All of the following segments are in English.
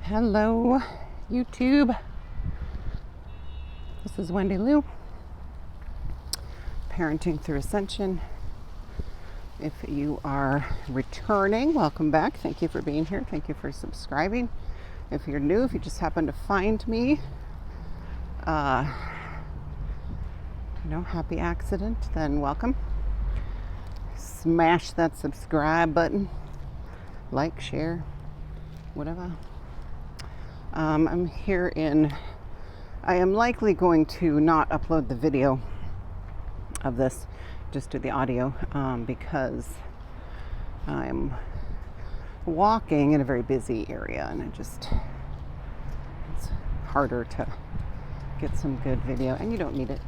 Hello, YouTube. This is Wendy Lou, Parenting Through Ascension. If you are returning, welcome back. Thank you for being here. Thank you for subscribing. If you're new, if you just happen to find me, happy accident, then welcome. Smash that subscribe button, like, share, whatever. I'm here I am likely going to not upload the video of this, just do the audio, because I'm walking in a very busy area and it's harder to get some good video, and you don't need it.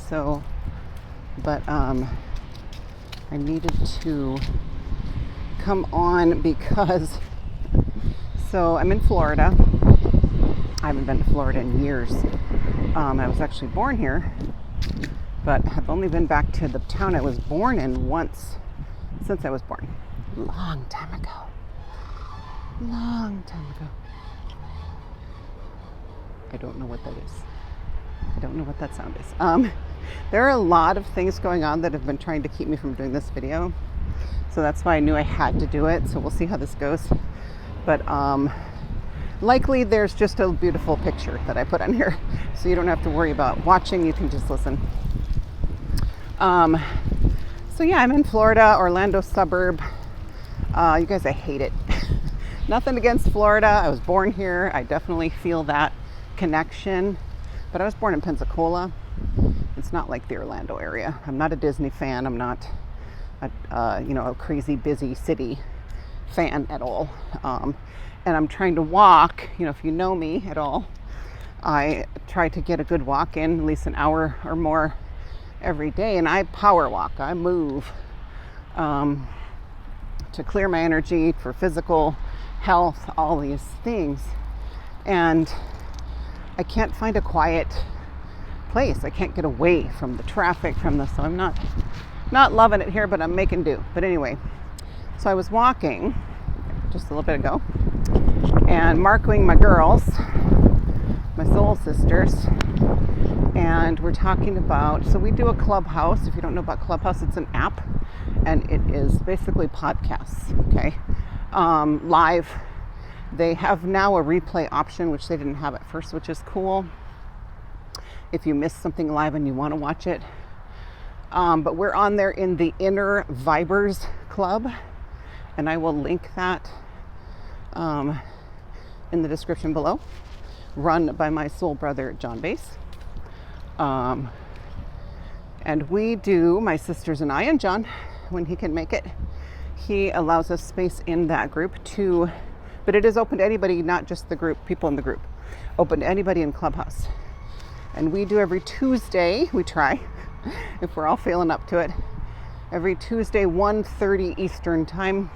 So, but I needed to come on because, so I'm in Florida. I haven't been to Florida in years. I was actually born here, but have only been back to the town I was born in once since I was born. Long time ago. I don't know what that is. I don't know what that sound is. There are a lot of things going on that have been trying to keep me from doing this video. So that's why I knew I had to do it. So we'll see how this goes. But likely there's just a beautiful picture that I put on here. So you don't have to worry about watching. You can just listen. So yeah, I'm in Florida, Orlando suburb. You guys, I hate it. Nothing against Florida. I was born here. I definitely feel that connection. But I was born in Pensacola. It's not like the Orlando area. I'm not a Disney fan. I'm not a crazy busy city fan at all. And I'm trying to walk, if you know me at all, I try to get a good walk in, at least an hour or more every day. And I power walk. I move to clear my energy for physical health, all these things. And I can't find a quiet place. I can't get away from the traffic, from this. So I'm not loving it here, but I'm making do. But anyway, so I was walking just a little bit ago and marking my girls, my soul sisters, and we're talking about, so we do a Clubhouse. If you don't know about Clubhouse, it's an app, and it is basically podcasts, okay? Live. They have now a replay option, which they didn't have at first, which is cool if you miss something live and you want to watch it. But we're on there in the Inner Vibers Club, and I will link that in the description below, run by my soul brother John Bass. And we do, my sisters and I, and John, when he can make it, he allows us space in that group but it is open to anybody, not just the group, people in the group, open to anybody in Clubhouse. And we do every Tuesday, we try, if we're all feeling up to it, every Tuesday, 1:30 Eastern time,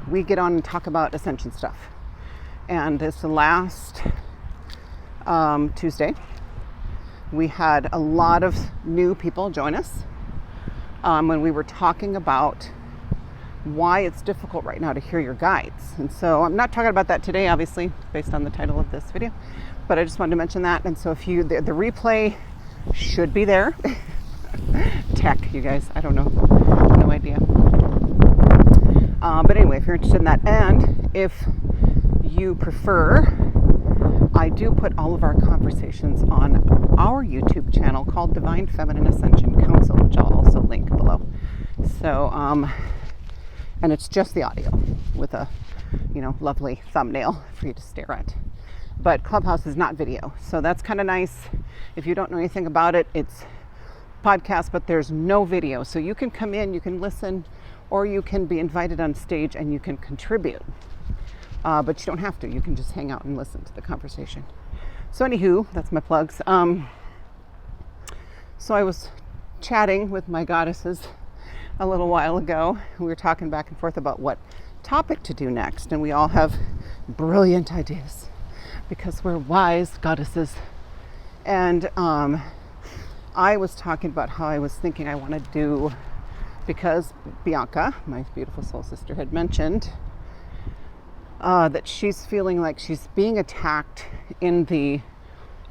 we get on and talk about ascension stuff. And this last Tuesday, we had a lot of new people join us when we were talking about why it's difficult right now to hear your guides. And so I'm not talking about that today, obviously, based on the title of this video, but I just wanted to mention that. And so if you, the replay should be there. Tech, you guys, I don't know, no idea. But anyway, if you're interested in that, and if you prefer, I do put all of our conversations on our YouTube channel called Divine Feminine Ascension Council, which I'll also link below. So, and it's just the audio with a, lovely thumbnail for you to stare at. But Clubhouse is not video, so that's kind of nice. If you don't know anything about it, it's podcast, but there's no video. So you can come in, you can listen, or you can be invited on stage and you can contribute. But you don't have to. You can just hang out and listen to the conversation. So anywho, that's my plugs. So I was chatting with my goddesses a little while ago. We were talking back and forth about what topic to do next. And we all have brilliant ideas because we're wise goddesses. And I was talking about how I was thinking I want to do, because Bianca, my beautiful soul sister, had mentioned that she's feeling like she's being attacked in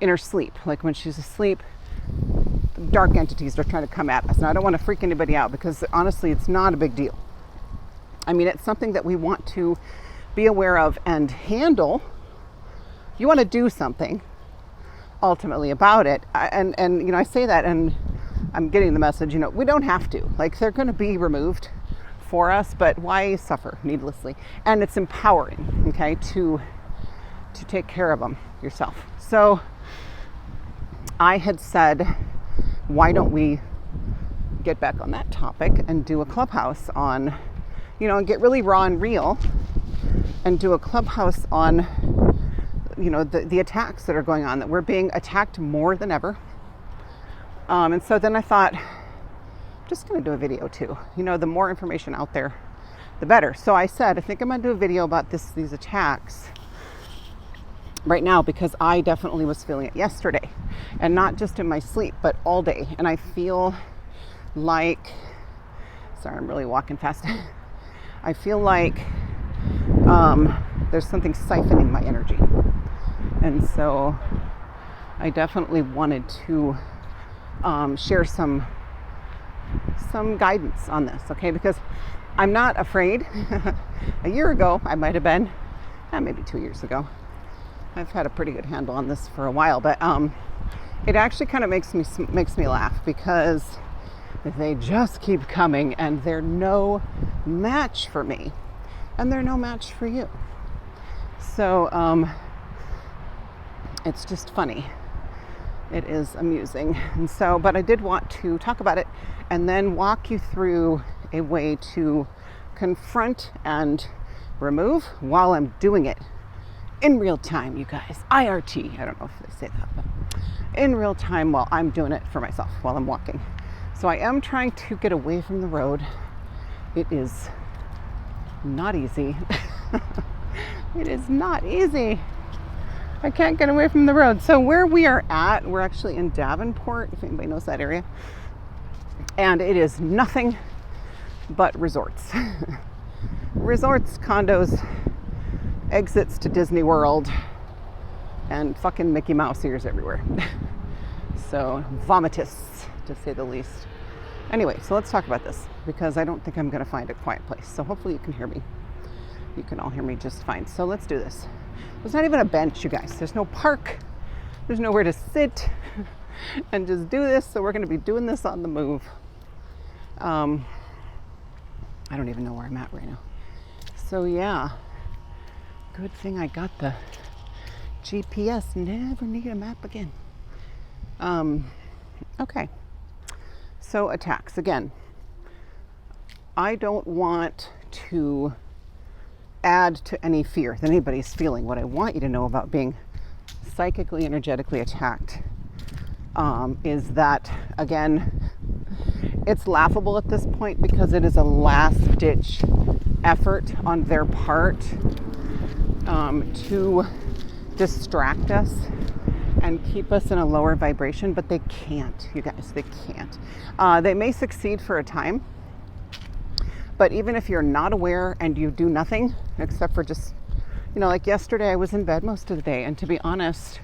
her sleep. Like when she's asleep, dark entities are trying to come at us. Now, I don't want to freak anybody out because honestly, it's not a big deal. I mean, it's something that we want to be aware of and handle. You want to do something ultimately about it. And you know, I say that and I'm getting the message, you know, we don't have to. Like, they're going to be removed for us, but why suffer needlessly? And it's empowering, okay, to take care of them yourself. So I had said, why don't we get back on that topic and do a clubhouse on, you know, and get really raw and real and do a clubhouse on, you know, the attacks that are going on, that we're being attacked more than ever. And so then I thought, I'm just going to do a video too. You know, the more information out there, the better. So I said, I think I'm going to do a video about these attacks right now, because I definitely was feeling it yesterday, and not just in my sleep, but all day. And I feel like, sorry, I'm really walking fast. I feel like there's something siphoning my energy. And so I definitely wanted to share some guidance on this, okay? Because I'm not afraid. A year ago, I might have been, maybe 2 years ago. I've had a pretty good handle on this for a while, but it actually kind of makes me laugh, because they just keep coming and they're no match for me, and they're no match for you. So it's just funny. It is amusing. And so, but I did want to talk about it and then walk you through a way to confront and remove while I'm doing it in real time, you guys. IRT. I don't know if they say that, but in real time while I'm doing it for myself, while I'm walking. So I am trying to get away from the road. It is not easy. It is not easy. I can't get away from the road. So where we are at, we're actually in Davenport, if anybody knows that area. And it is nothing but resorts. Resorts, condos, exits to Disney World, and fucking Mickey Mouse ears everywhere. So vomitous, to say the least. Anyway, so let's talk about this, because I don't think I'm going to find a quiet place. So hopefully you can hear me. You can all hear me just fine. So let's do this. There's not even a bench, you guys. There's no park. There's nowhere to sit and just do this. So we're going to be doing this on the move. I don't even know where I'm at right now. So yeah, good thing I got the GPS. Never need a map again. Okay. So attacks. Again, I don't want to add to any fear that anybody's feeling. What I want you to know about being psychically, energetically attacked is that, again, it's laughable at this point, because it is a last-ditch effort on their part to distract us and keep us in a lower vibration, but they can't, you guys, they can't. They may succeed for a time, but even if you're not aware and you do nothing except for just, you know, like yesterday I was in bed most of the day, and to be honest,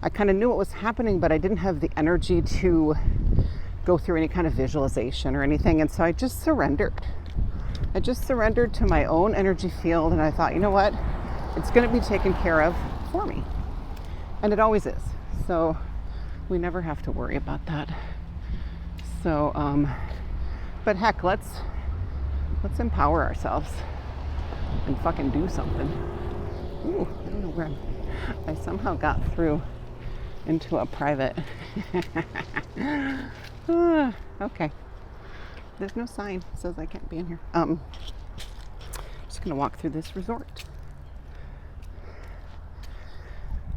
I kind of knew what was happening, but I didn't have the energy to go through any kind of visualization or anything, and so I just surrendered. I just surrendered to my own energy field, and I thought, you know what, it's going to be taken care of for me. And it always is. So we never have to worry about that. So, but heck, let's empower ourselves and fucking do something. Ooh, I don't know where I somehow got through into a private. Okay. There's no sign that says I can't be in here. Just gonna walk through this resort.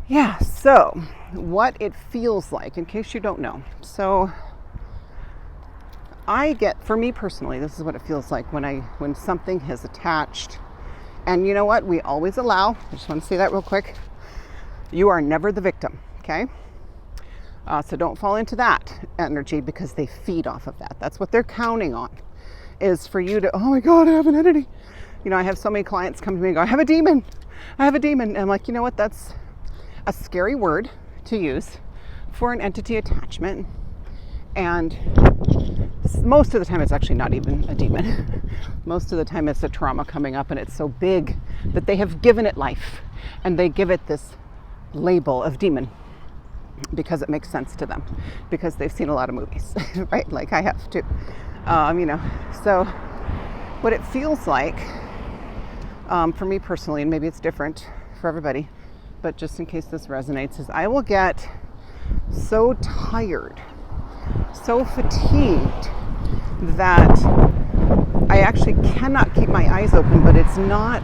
Yeah, so what it feels like, in case you don't know. So for me personally, this is what it feels like when something has attached. And you know what? We always allow, I just want to say that real quick, you are never the victim, okay? So don't fall into that energy, because they feed off of that. That's what they're counting on, is for you to, oh my God, I have an entity. You know, I have so many clients come to me and go, I have a demon. I have a demon. And I'm like, you know what? That's a scary word to use for an entity attachment. And most of the time it's actually not even a demon. Most of the time it's a trauma coming up, and it's so big that they have given it life, and they give it this label of demon because it makes sense to them, because they've seen a lot of movies, right? Like I have too. You know, so what it feels like for me personally, and maybe it's different for everybody, but just in case this resonates, is I will get so tired, so fatigued that I actually cannot keep my eyes open, but it's not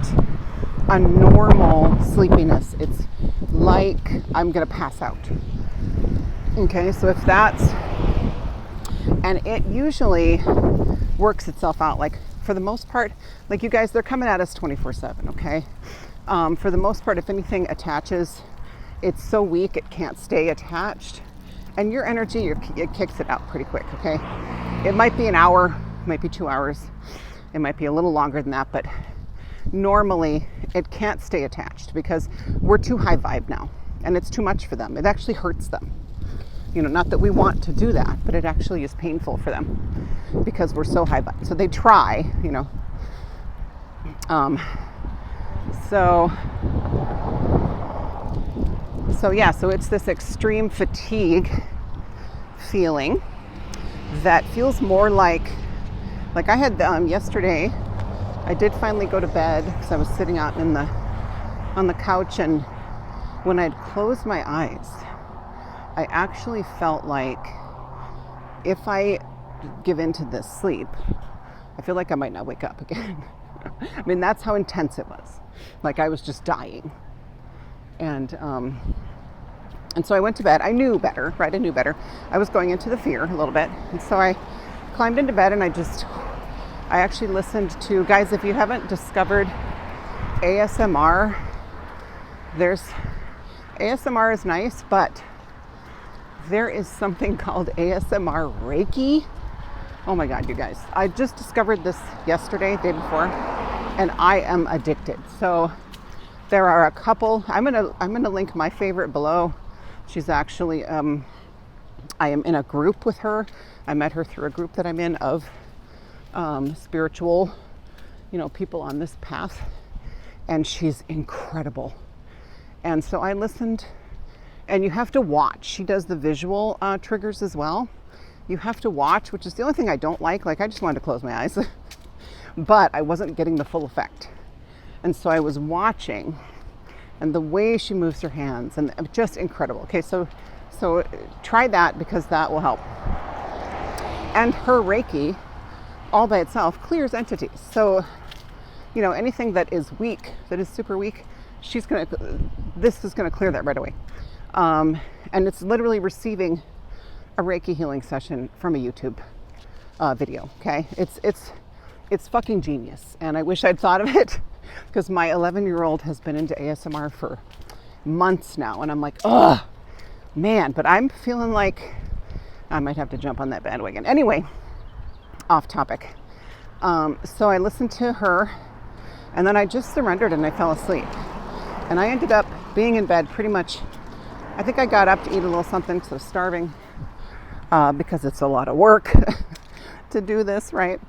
a normal sleepiness. It's like I'm gonna pass out. Okay, so if that's, and it usually works itself out, like for the most part, like you guys, they're coming at us 24/7, okay? For the most part, if anything attaches, it's so weak it can't stay attached. And your energy, it kicks it out pretty quick, okay? It might be an hour, might be 2 hours. It might be a little longer than that, but normally it can't stay attached because we're too high vibe now, and it's too much for them. It actually hurts them. You know, not that we want to do that, but it actually is painful for them because we're so high vibe. So they try, you know. So it's this extreme fatigue feeling that feels more like I had yesterday. I did finally go to bed because I was sitting out on the couch, and when I'd closed my eyes, I actually felt like if I give into this sleep, I feel like I might not wake up again. I mean, that's how intense it was. Like I was just dying. And so I went to bed. I knew better, right? I knew better. I was going into the fear a little bit. And so I climbed into bed, and I actually listened to, guys, if you haven't discovered ASMR, ASMR is nice, but there is something called ASMR Reiki. Oh my God, you guys. I just discovered this yesterday, day before, and I am addicted. So there are a couple, I'm gonna link my favorite below. She's actually, I am in a group with her. I met her through a group that I'm in of spiritual, you know, people on this path, and she's incredible. And so I listened, and you have to watch. She does the visual triggers as well. You have to watch, which is the only thing I don't like. Like I just wanted to close my eyes, but I wasn't getting the full effect. And so I was watching, and the way she moves her hands, and just incredible. Okay, so try that because that will help. And her Reiki, all by itself, clears entities. So, you know, anything that is weak, that is super weak, this is gonna clear that right away. And it's literally receiving a Reiki healing session from a YouTube video. Okay, it's fucking genius, and I wish I'd thought of it. Because my 11-year-old has been into ASMR for months now, and I'm like, oh man, but I'm feeling like I might have to jump on that bandwagon. Anyway, off topic. So I listened to her, and then I just surrendered and I fell asleep. And I ended up being in bed pretty much, I think I got up to eat a little something because I was starving, because it's a lot of work to do this, right?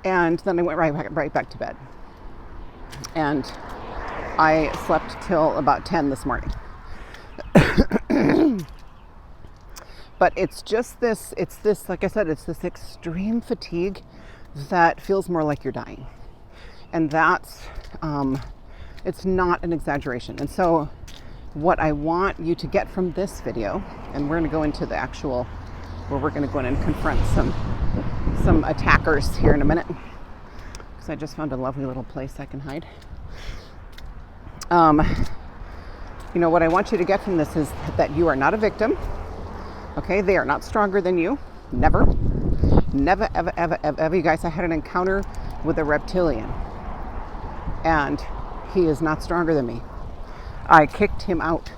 And then I went right back to bed. And I slept till about 10 this morning. But it's this, like I said, it's this extreme fatigue that feels more like you're dying. And that's, it's not an exaggeration. And so what I want you to get from this video, and we're going to go into the actual, where we're going to go in and confront some attackers here in a minute. I just found a lovely little place I can hide. You know, what I want you to get from this is that you are not a victim. Okay, they are not stronger than you. Never, ever. You guys, I had an encounter with a reptilian, and he is not stronger than me. I kicked him out.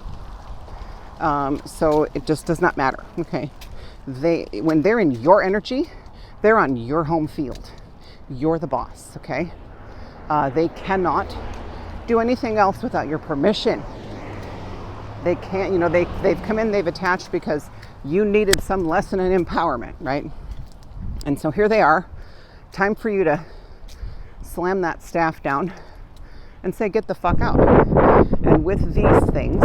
So it just does not matter. Okay, when they're in your energy, they're on your home field. You're the boss, okay? They cannot do anything else without your permission. They can't, they've come in, they've attached because you needed some lesson in empowerment, right? And so here they are. Time for you to slam that staff down and say, get the fuck out. And with these things,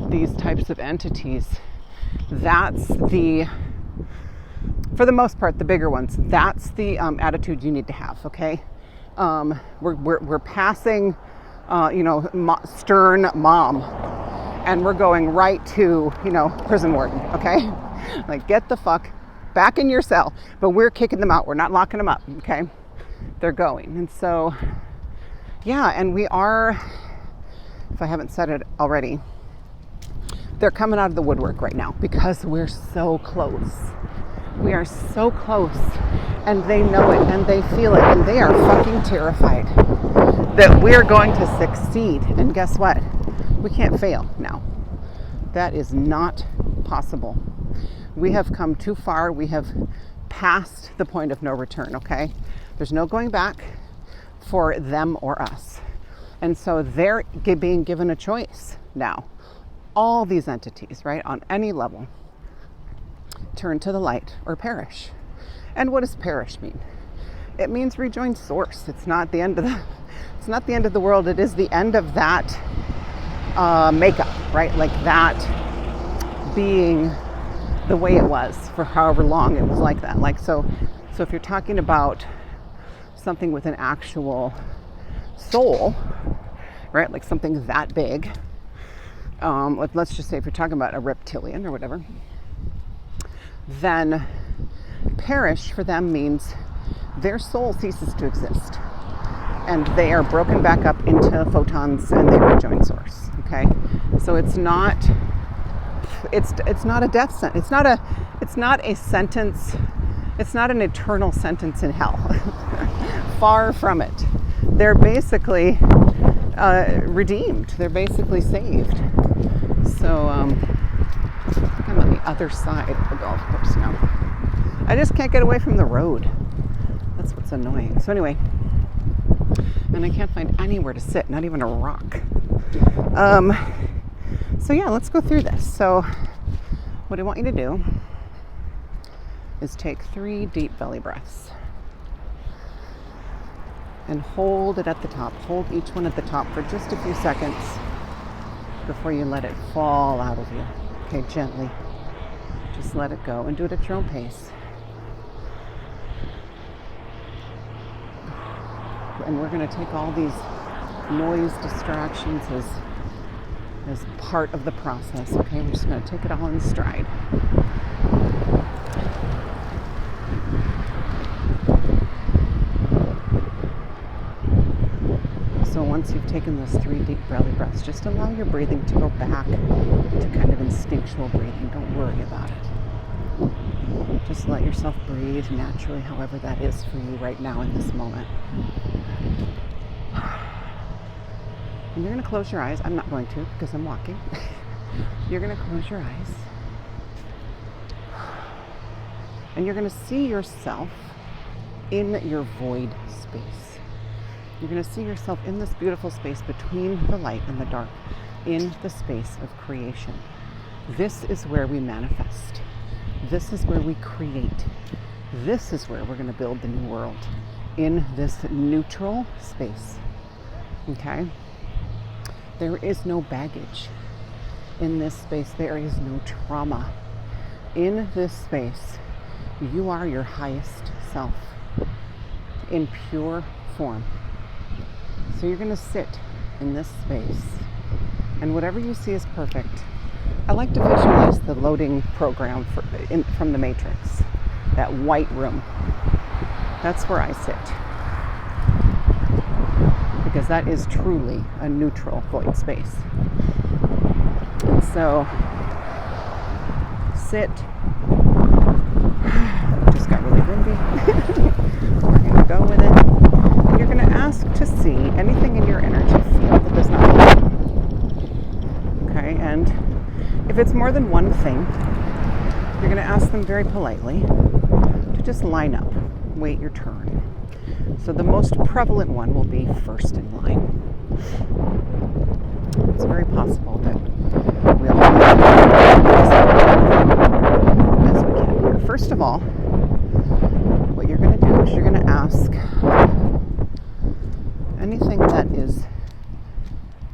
these types of entities, that's for the most part, the bigger ones, that's the attitude you need to have, okay? We're passing, stern mom, and we're going right to, prison warden, okay? Like, get the fuck back in your cell, but we're kicking them out. We're not locking them up, okay? They're going. And so, yeah, and we are, if I haven't said it already, they're coming out of the woodwork right now because we're so close. We are so close, and they know it, and they feel it, and they are fucking terrified that we're going to succeed. And guess what? We can't fail now. That is not possible. We have come too far. We have passed the point of no return, okay? There's no going back for them or us. And so they're being given a choice now. All these entities, right, on any level, turn to the light or perish. And what does perish mean? It means rejoin source. It's not the end of the world. It is the end of that makeup, right? Like that being the way it was for however long it was like that. Like so if you're talking about something with an actual soul, right? Like something that big. Let's just say if you're talking about a reptilian or whatever, then perish for them means their soul ceases to exist and they are broken back up into photons and they rejoin source. Okay, so it's not a death sentence. It's not a sentence. It's not an eternal sentence in hell. Far from it. They're basically redeemed. They're basically saved. So I'm on the other side of the golf course now. I just can't get away from the road. That's what's annoying. So anyway, and I can't find anywhere to sit, not even a rock. So yeah, let's go through this. So what I want you to do is take 3 deep belly breaths and hold it at the top. Hold each one at the top for just a few seconds before you let it fall out of you. Okay, gently. Just let it go and do it at your own pace. And we're going to take all these noise distractions as part of the process, okay? We're just going to take it all in stride. So once you've taken those 3 deep belly breaths, just allow your breathing to go back to kind of instinctual breathing. Don't worry about it. Just let yourself breathe naturally, however that is for you right now in this moment. And you're going to close your eyes. I'm not going to because I'm walking. You're going to close your eyes. And you're going to see yourself in your void space. You're going to see yourself in this beautiful space between the light and the dark, in the space of creation. This is where we manifest. This is where we create. This is where we're going to build the new world, in this neutral space. Okay? There is no baggage in this space. There is no trauma. In this space, you are your highest self in pure form. So you're going to sit in this space, and whatever you see is perfect. I like to visualize the loading program from the Matrix, that white room. That's where I sit, because that is truly a neutral void space. And so sit. Just got really windy. We're going to go with it. And you're going to ask to see anything in your energy field that does not belong. Okay, and if it's more than one thing, you're going to ask them very politely to just line up. wait your turn. So the most prevalent one will be first in line. It's very possible that we all need to as we can here. First of all, what you're going to do is you're going to ask anything that is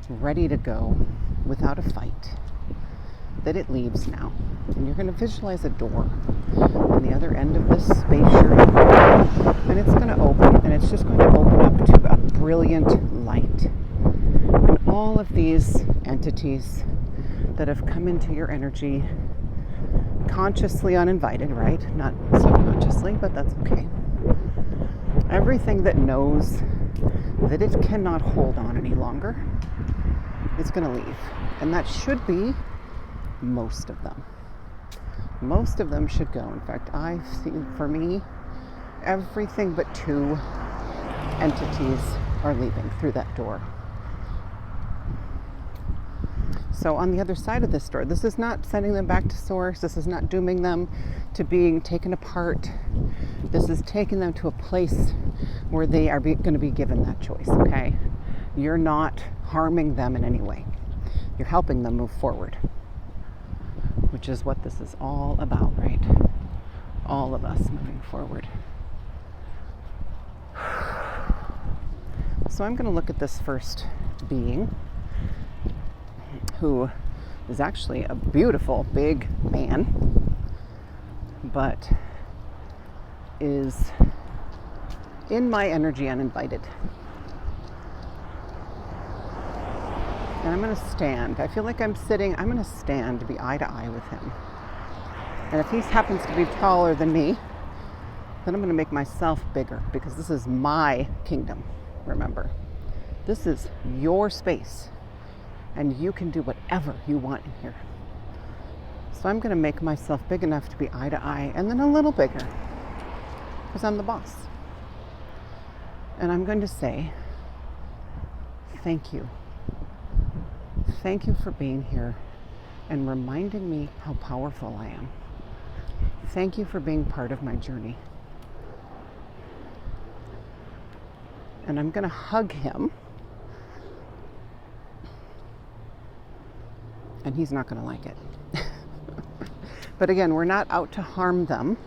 ready to go without a fight, that it leaves now. And you're going to visualize a door on the other end of this space you're in. And it's going to open, and it's just going to open up to a brilliant light. And all of these entities that have come into your energy, consciously uninvited, right? Not subconsciously, but that's okay. Everything that knows that it cannot hold on any longer is going to leave. And that should be most of them. Most of them should go. In fact, I've seen, for me, everything but 2 entities are leaving through that door. So on the other side of this door, this is not sending them back to source. This is not dooming them to being taken apart. This is taking them to a place where they are going to be given that choice, okay? You're not harming them in any way. You're helping them move forward, which is what this is all about, right? All of us moving forward. So I'm going to look at this first being, who is actually a beautiful big man, but is in my energy uninvited. And I'm going to stand. I feel like I'm sitting. I'm going to stand to be eye to eye with him. And if he happens to be taller than me, then I'm going to make myself bigger, because this is my kingdom. Remember, this is your space, and you can do whatever you want in here. So I'm going to make myself big enough to be eye to eye, and then a little bigger, because I'm the boss. And I'm going to say, thank you. Thank you for being here and reminding me how powerful I am. Thank you for being part of my journey. And I'm going to hug him. And he's not going to like it. But again, we're not out to harm them.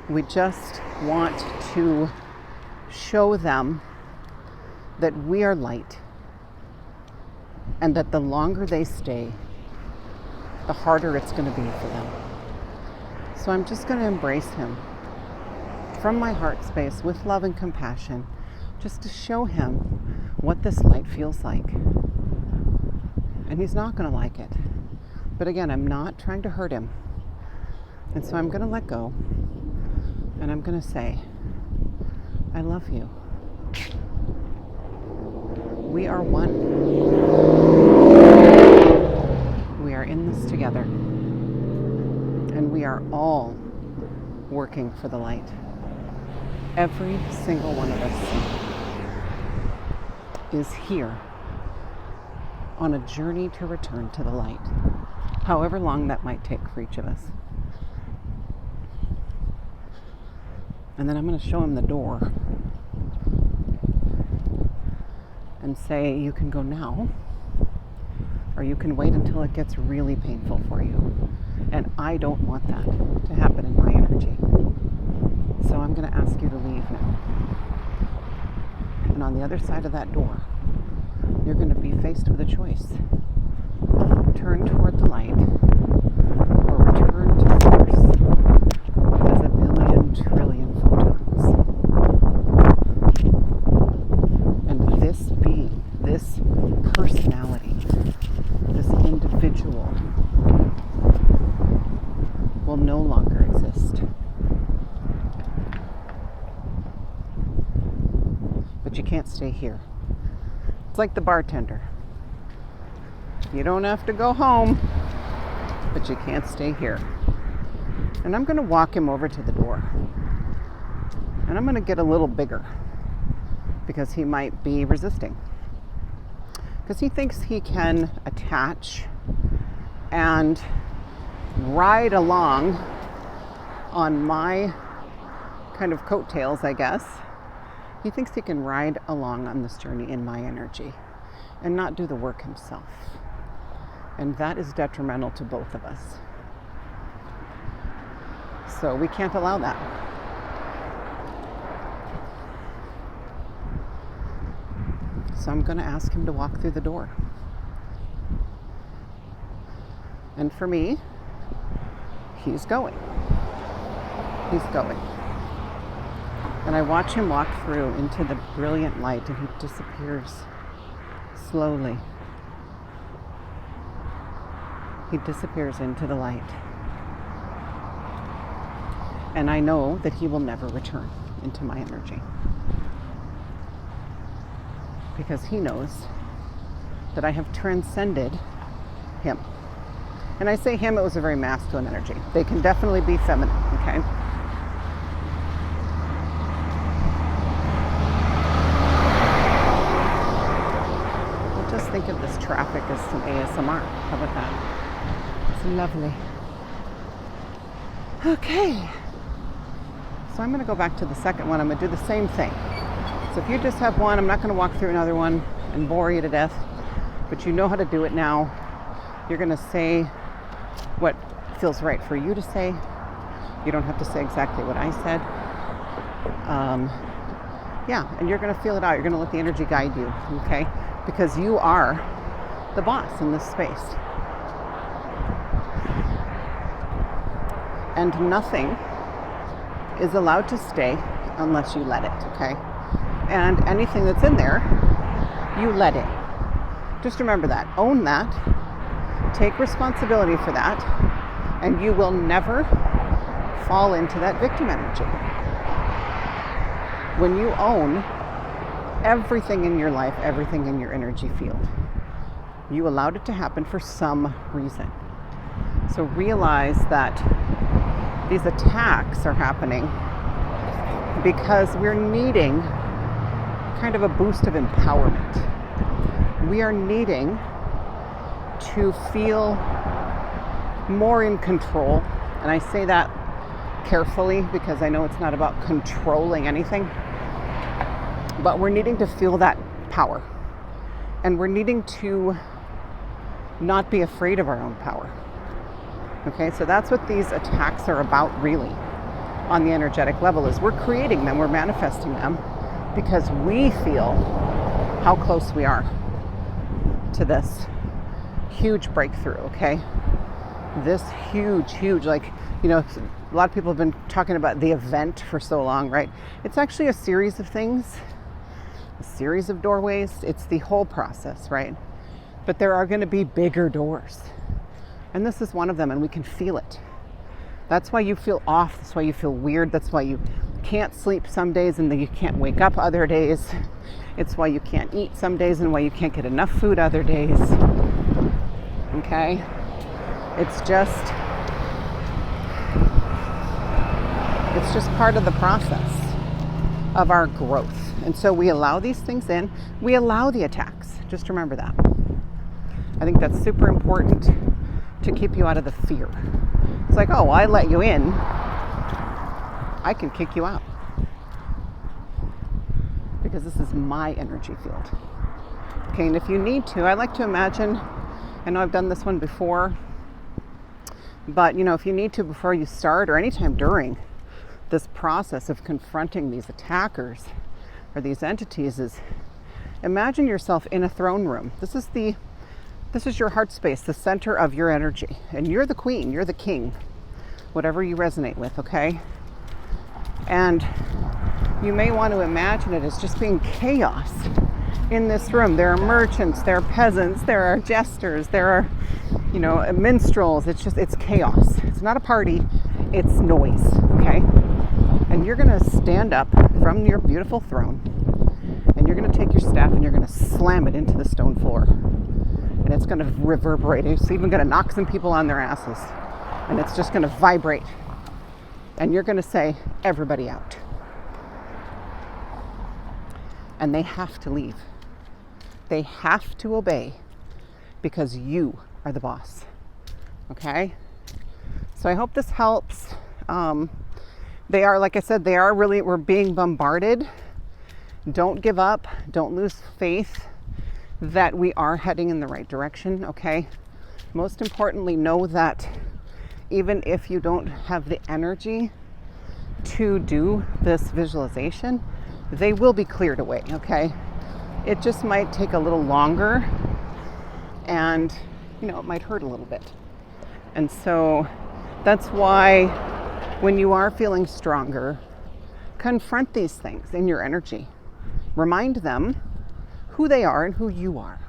We just want to show them that we are light, and that the longer they stay, the harder it's going to be for them. So I'm just going to embrace him from my heart space with love and compassion, just to show him what this light feels like. And he's not going to like it. But again, I'm not trying to hurt him. And so I'm going to let go. And I'm going to say, I love you. We are one. We are in this together. And we are all working for the light. Every single one of us is here on a journey to return to the light, however long that might take for each of us. And then I'm going to show him the door and say, you can go now, or you can wait until it gets really painful for you. And I don't want that to happen in my energy. So I'm going to ask you to leave now. And on the other side of that door, you're going to be faced with a choice. Turn toward the light, or return to source as a billion trillion photons. And this being, this personality, this individual will no longer exist. But you can't stay here. It's like the bartender. You don't have to go home, but you can't stay here. And I'm going to walk him over to the door. And I'm going to get a little bigger, because he might be resisting. Because he thinks he can attach and ride along on my kind of coattails, I guess. He thinks he can ride along on this journey in my energy and not do the work himself. And that is detrimental to both of us. So we can't allow that. So I'm going to ask him to walk through the door. And for me, he's going. He's going. And I watch him walk through into the brilliant light, and he disappears slowly. He disappears into the light. And I know that he will never return into my energy. Because he knows that I have transcended him. And I say him, it was a very masculine energy. They can definitely be feminine, okay? We'll just think of this traffic as some ASMR. How about that? It's lovely. Okay. So I'm going to go back to the second one. I'm going to do the same thing. So if you just have one, I'm not going to walk through another one and bore you to death. But you know how to do it now. You're going to say what feels right for you to say. You don't have to say exactly what I said. And you're going to feel it out. You're going to let the energy guide you, okay? Because you are the boss in this space. And nothing is allowed to stay unless you let it, okay? And anything that's in there, you let in. Just remember that. Own that. Take responsibility for that. And you will never fall into that victim energy. When you own everything in your life, everything in your energy field, you allowed it to happen for some reason. So realize that these attacks are happening because we're needing kind of a boost of empowerment. We are needing to feel more in control. And I say that carefully because I know it's not about controlling anything, but we're needing to feel that power. And we're needing to not be afraid of our own power. Okay, so that's what these attacks are about really on the energetic level, is we're creating them, we're manifesting them because we feel how close we are to this huge breakthrough, okay? This huge, like, you know, a lot of people have been talking about the event for so long, right? It's actually a series of things, a series of doorways. It's the whole process, right? But there are going to be bigger doors. And this is one of them, and we can feel it. That's why you feel off. That's why you feel weird. That's why you can't sleep some days and then you can't wake up other days. It's why you can't eat some days and why you can't get enough food other days. Okay? It's just part of the process of our growth. And so we allow these things in. We allow the attacks. Just remember that. I think that's super important to keep you out of the fear. It's like, oh, well, I let you in. I can kick you out. Because this is my energy field. Okay, and if you need to, I like to imagine, I know I've done this one before, but, you know, if you need to before you start or anytime during this process of confronting these attackers or these entities, is imagine yourself in a throne room. This is your heart space, the center of your energy. And you're the queen, you're the king, whatever you resonate with, okay? And you may want to imagine it as just being chaos in this room. There are merchants, there are peasants, there are jesters, there are, you know, minstrels. It's chaos. It's not a party, it's noise, okay? And you're gonna stand up from your beautiful throne and you're gonna take your staff and you're gonna slam it into the stone floor. And it's gonna reverberate. It's even gonna knock some people on their asses. And it's just gonna vibrate. And you're gonna say, everybody out. And they have to leave. They have to obey because you are the boss. Okay? So I hope this helps. They are, like I said, they are really, we're being bombarded. Don't give up. Don't lose faith that we are heading in the right direction, okay? Most importantly, know that even if you don't have the energy to do this visualization, they will be cleared away, okay? It just might take a little longer, and it might hurt a little bit. And so that's why when you are feeling stronger, confront these things in your energy. Remind them who they are and who you are.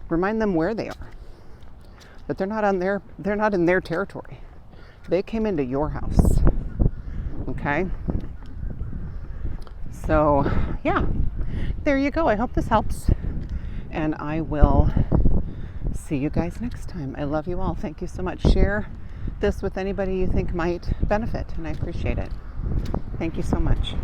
Remind them where they are. That they're not in their territory. They came into your house. Okay? So, yeah. There you go. I hope this helps. And I will see you guys next time. I love you all. Thank you so much. Share this with anybody you think might benefit, and I appreciate it. Thank you so much.